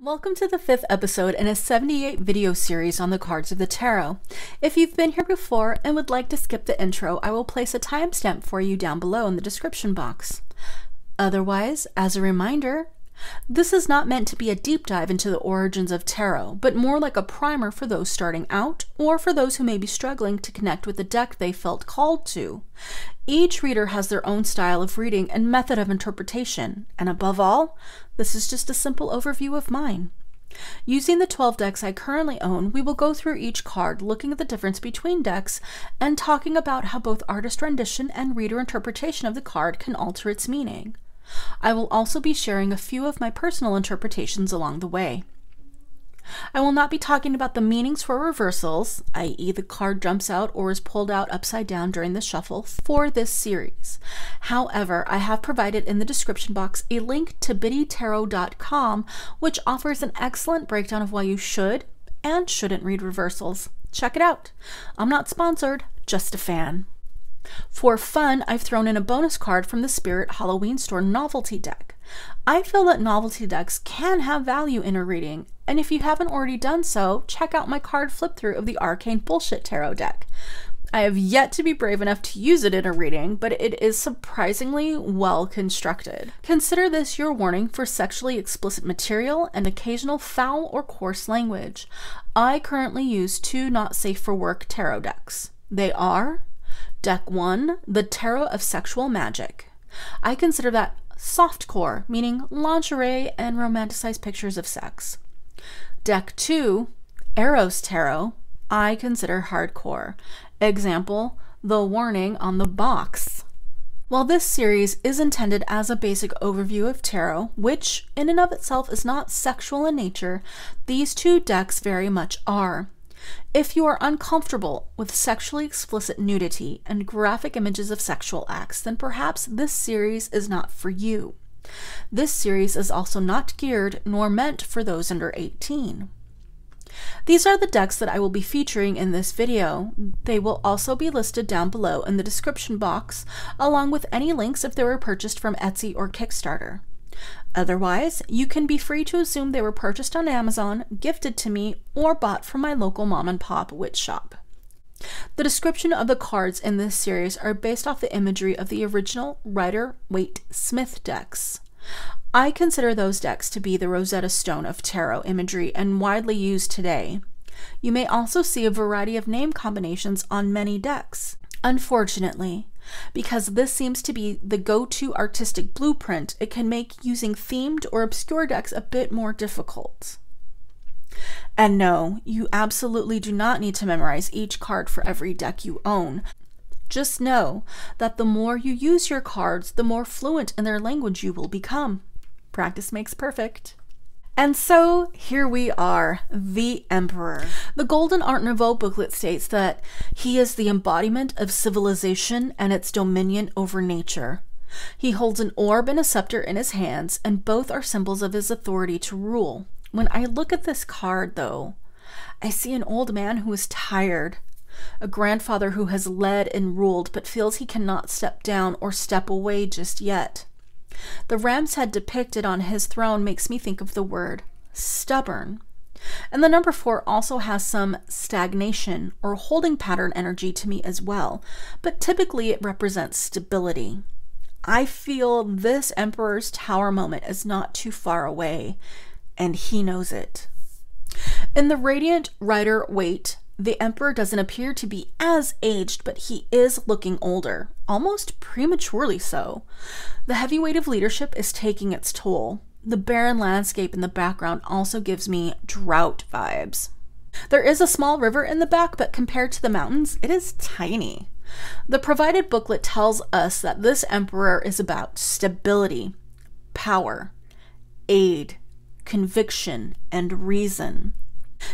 Welcome to the 5th episode in a 78 video series on the cards of the tarot. If you've been here before and would like to skip the intro, I will place a timestamp for you down below in the description box. Otherwise, as a reminder, this is not meant to be a deep dive into the origins of tarot, but more like a primer for those starting out or for those who may be struggling to connect with the deck they felt called to. Each reader has their own style of reading and method of interpretation, and above all, this is just a simple overview of mine. Using the 12 decks I currently own, we will go through each card, looking at the difference between decks and talking about how both artist rendition and reader interpretation of the card can alter its meaning. I will also be sharing a few of my personal interpretations along the way. I will not be talking about the meanings for reversals, i.e. the card jumps out or is pulled out upside down during the shuffle, for this series. However, I have provided in the description box a link to biddytarot.com, which offers an excellent breakdown of why you should and shouldn't read reversals. Check it out. I'm not sponsored, just a fan. For fun, I've thrown in a bonus card from the Spirit Halloween Store novelty deck. I feel that novelty decks can have value in a reading, and if you haven't already done so, check out my card flip through of the Arcane Bullshit Tarot deck. I have yet to be brave enough to use it in a reading, but it is surprisingly well constructed. Consider this your warning for sexually explicit material and occasional foul or coarse language. I currently use two not safe for work tarot decks. They are Deck 1, the Tarot of Sexual Magic. I consider that softcore, meaning lingerie and romanticized pictures of sex. Deck 2, Eros Tarot, I consider hardcore. Example, the warning on the box. While this series is intended as a basic overview of tarot, which in and of itself is not sexual in nature, these two decks very much are. If you are uncomfortable with sexually explicit nudity and graphic images of sexual acts, then perhaps this series is not for you. This series is also not geared nor meant for those under 18. These are the decks that I will be featuring in this video. They will also be listed down below in the description box, along with any links if they were purchased from Etsy or Kickstarter. Otherwise, you can be free to assume they were purchased on Amazon, gifted to me, or bought from my local mom and pop witch shop. The description of the cards in this series are based off the imagery of the original Rider-Waite-Smith decks. I consider those decks to be the Rosetta Stone of tarot imagery and widely used today. You may also see a variety of name combinations on many decks. Unfortunately, because this seems to be the go-to artistic blueprint, it can make using themed or obscure decks a bit more difficult. And no, you absolutely do not need to memorize each card for every deck you own. Just know that the more you use your cards, the more fluent in their language you will become. Practice makes perfect. And so here we are, the Emperor. The Golden Art Nouveau booklet states that he is the embodiment of civilization and its dominion over nature. He holds an orb and a scepter in his hands, and both are symbols of his authority to rule. When I look at this card, though, I see an old man who is tired, a grandfather who has led and ruled but feels he cannot step down or step away just yet. The ram's head depicted on his throne makes me think of the word stubborn. And the number 4 also has some stagnation or holding pattern energy to me as well, but typically it represents stability. I feel this Emperor's Tower moment is not too far away, and he knows it. In the Radiant Rider-Waite, the Emperor doesn't appear to be as aged, but he is looking older, almost prematurely so. The heavy weight of leadership is taking its toll. The barren landscape in the background also gives me drought vibes. There is a small river in the back, but compared to the mountains, it is tiny. The provided booklet tells us that this Emperor is about stability, power, aid, conviction, and reason.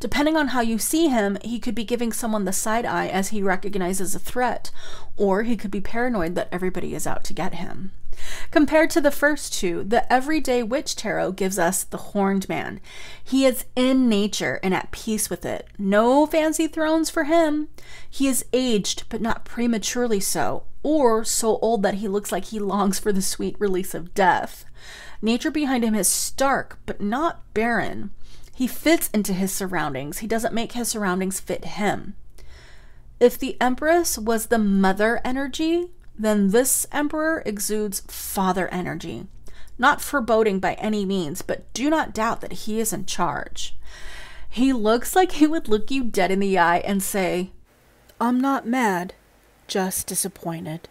Depending on how you see him, he could be giving someone the side eye as he recognizes a threat, or he could be paranoid that everybody is out to get him. Compared to the first two, the Everyday Witch Tarot gives us the Horned Man. He is in nature and at peace with it. No fancy thrones for him. He is aged, but not prematurely so, or so old that he looks like he longs for the sweet release of death. Nature behind him is stark, but not barren. He fits into his surroundings. He doesn't make his surroundings fit him. If the Empress was the mother energy, then this Emperor exudes father energy. Not foreboding by any means, but do not doubt that he is in charge. He looks like he would look you dead in the eye and say, "I'm not mad, just disappointed,"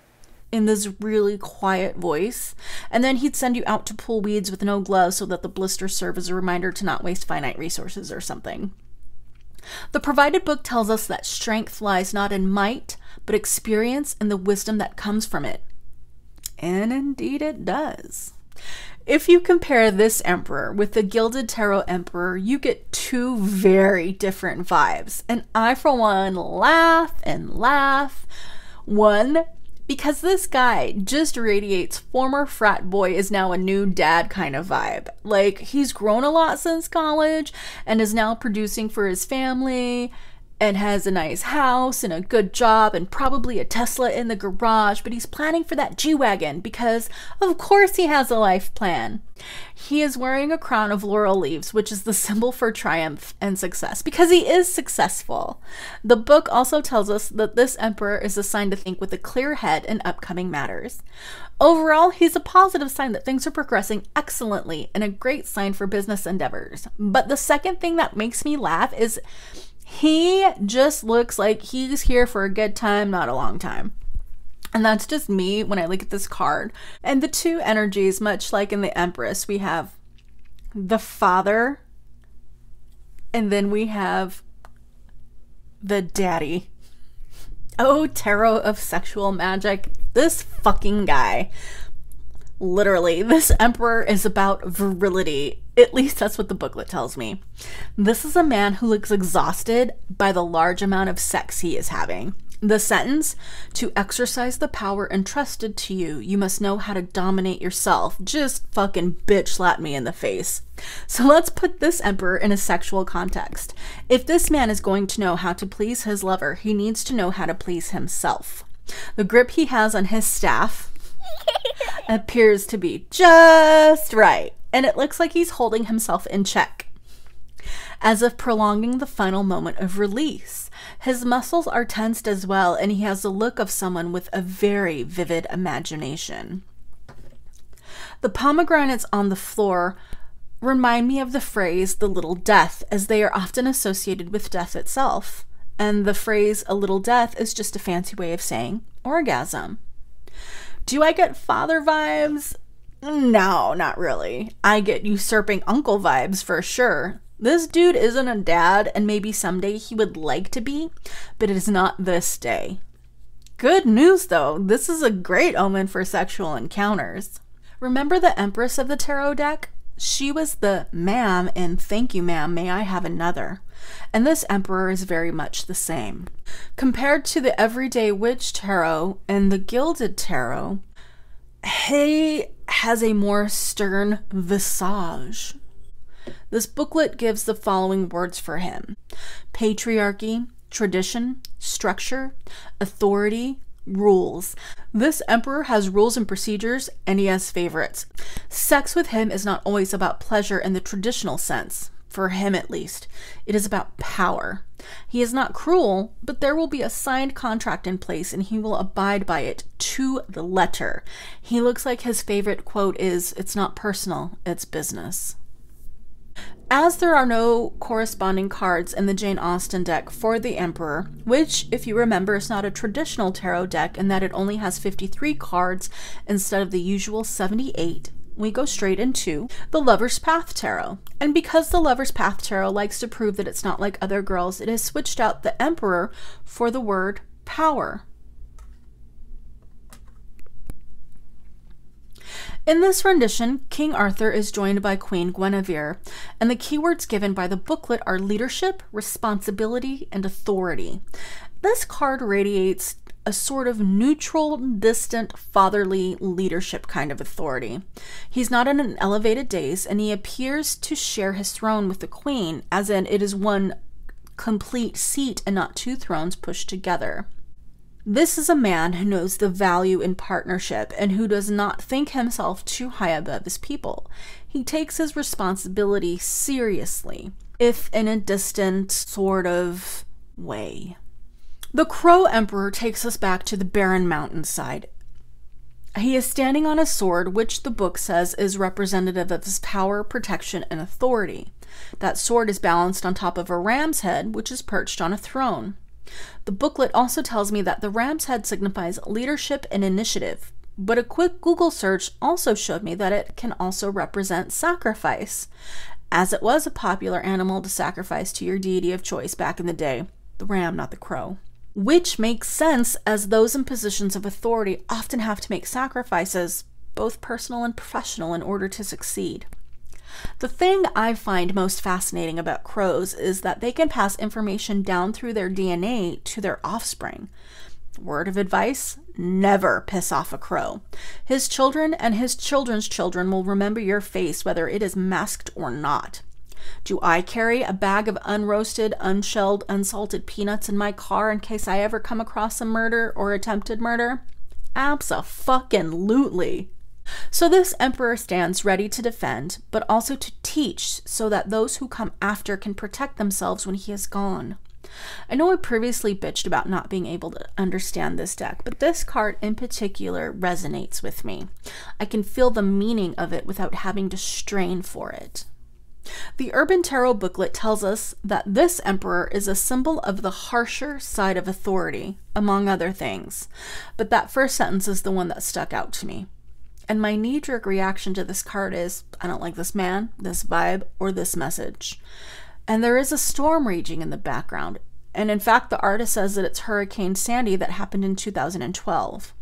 in this really quiet voice, and then he'd send you out to pull weeds with no gloves so that the blisters serve as a reminder to not waste finite resources or something. The provided book tells us that strength lies not in might, but experience and the wisdom that comes from it. And indeed it does. If you compare this Emperor with the Gilded Tarot Emperor, you get two very different vibes. And I, for one, laugh and laugh. One, because this guy just radiates former frat boy is now a new dad kind of vibe. Like, he's grown a lot since college and is now producing for his family and has a nice house and a good job and probably a Tesla in the garage, but he's planning for that G-Wagon because, of course, he has a life plan. He is wearing a crown of laurel leaves, which is the symbol for triumph and success, because he is successful. The book also tells us that this Emperor is assigned to think with a clear head in upcoming matters. Overall, he's a positive sign that things are progressing excellently and a great sign for business endeavors. But the second thing that makes me laugh is he just looks like he's here for a good time, not a long time. And that's just me when I look at this card. And the two energies, much like in the Empress, we have the father and then we have the daddy. Oh, tarot of sexual magic. This fucking guy. Literally, this Emperor is about virility. At least that's what the booklet tells me. This is a man who looks exhausted by the large amount of sex he is having. The sentence, "To exercise the power entrusted to you, you must know how to dominate yourself," just fucking bitch slapped me in the face. So let's put this Emperor in a sexual context. If this man is going to know how to please his lover, he needs to know how to please himself. The grip he has on his staff appears to be just right, and it looks like he's holding himself in check, as if prolonging the final moment of release. His muscles are tensed as well, and he has the look of someone with a very vivid imagination. The pomegranates on the floor remind me of the phrase "the little death," as they are often associated with death itself, and the phrase "a little death" is just a fancy way of saying orgasm. Do I get father vibes? No, not really. I get usurping uncle vibes for sure. This dude isn't a dad, and maybe someday he would like to be, but it is not this day. Good news though, this is a great omen for sexual encounters. Remember the Empress of the tarot deck? She was the "ma'am" in "Thank you, ma'am, may I have another?" And this Emperor is very much the same. Compared to the Everyday Witch Tarot and the Gilded Tarot, he has a more stern visage. This booklet gives the following words for him: patriarchy, tradition, structure, authority, rules. This Emperor has rules and procedures, and he has favorites. Sex with him is not always about pleasure in the traditional sense. For him, at least, it is about power. He is not cruel, but there will be a signed contract in place and he will abide by it to the letter. He looks like his favorite quote is, "It's not personal, it's business." As there are no corresponding cards in the Jane Austen deck for the Emperor, which, if you remember, is not a traditional tarot deck in that it only has 53 cards instead of the usual 78, we go straight into the Lover's Path Tarot. And because the Lover's Path Tarot likes to prove that it's not like other girls, it has switched out the Emperor for the word power. In this rendition, King Arthur is joined by Queen Guinevere, and the keywords given by the booklet are leadership, responsibility, and authority. This card radiates a sort of neutral, distant, fatherly leadership kind of authority. He's not in an elevated daze, and he appears to share his throne with the queen, as in it is one complete seat and not two thrones pushed together. This is a man who knows the value in partnership and who does not think himself too high above his people. He takes his responsibility seriously, if in a distant sort of way. The Crow Emperor takes us back to the barren mountainside. He is standing on a sword, which the book says is representative of his power, protection, and authority. That sword is balanced on top of a ram's head, which is perched on a throne. The booklet also tells me that the ram's head signifies leadership and initiative, but a quick Google search also showed me that it can also represent sacrifice, as it was a popular animal to sacrifice to your deity of choice back in the day, the ram, not the crow. Which makes sense, as those in positions of authority often have to make sacrifices, both personal and professional, in order to succeed. The thing I find most fascinating about crows is that they can pass information down through their DNA to their offspring. Word of advice: never piss off a crow. His children and his children's children will remember your face, whether it is masked or not. Do I carry a bag of unroasted, unshelled, unsalted peanuts in my car in case I ever come across a murder or attempted murder? Abso-fucking-lutely. So this emperor stands ready to defend, but also to teach, so that those who come after can protect themselves when he is gone. I know I previously bitched about not being able to understand this deck, but this card in particular resonates with me. I can feel the meaning of it without having to strain for it. The Urban Tarot booklet tells us that this emperor is a symbol of the harsher side of authority, among other things, but that first sentence is the one that stuck out to me. And my knee-jerk reaction to this card is, I don't like this man, this vibe, or this message. And there is a storm raging in the background. And in fact, the artist says that it's Hurricane Sandy that happened in 2012.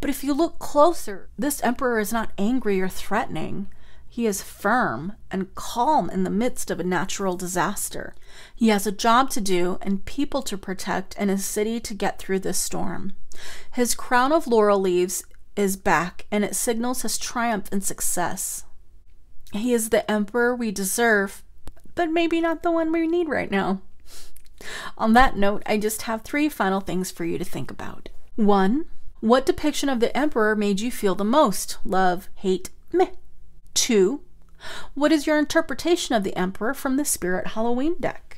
But if you look closer, this emperor is not angry or threatening. He is firm and calm in the midst of a natural disaster. He has a job to do and people to protect and a city to get through this storm. His crown of laurel leaves is back, and it signals his triumph and success. He is the emperor we deserve, but maybe not the one we need right now. On that note, I just have 3 final things for you to think about. 1. What depiction of the emperor made you feel the most? Love, hate, meh. 2. What is your interpretation of the emperor from the Spirit Halloween deck?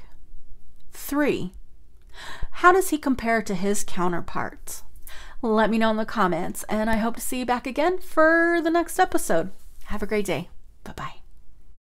3. How does he compare to his counterparts? Let me know in the comments, and I hope to see you back again for the next episode. Have a great day. Bye-bye.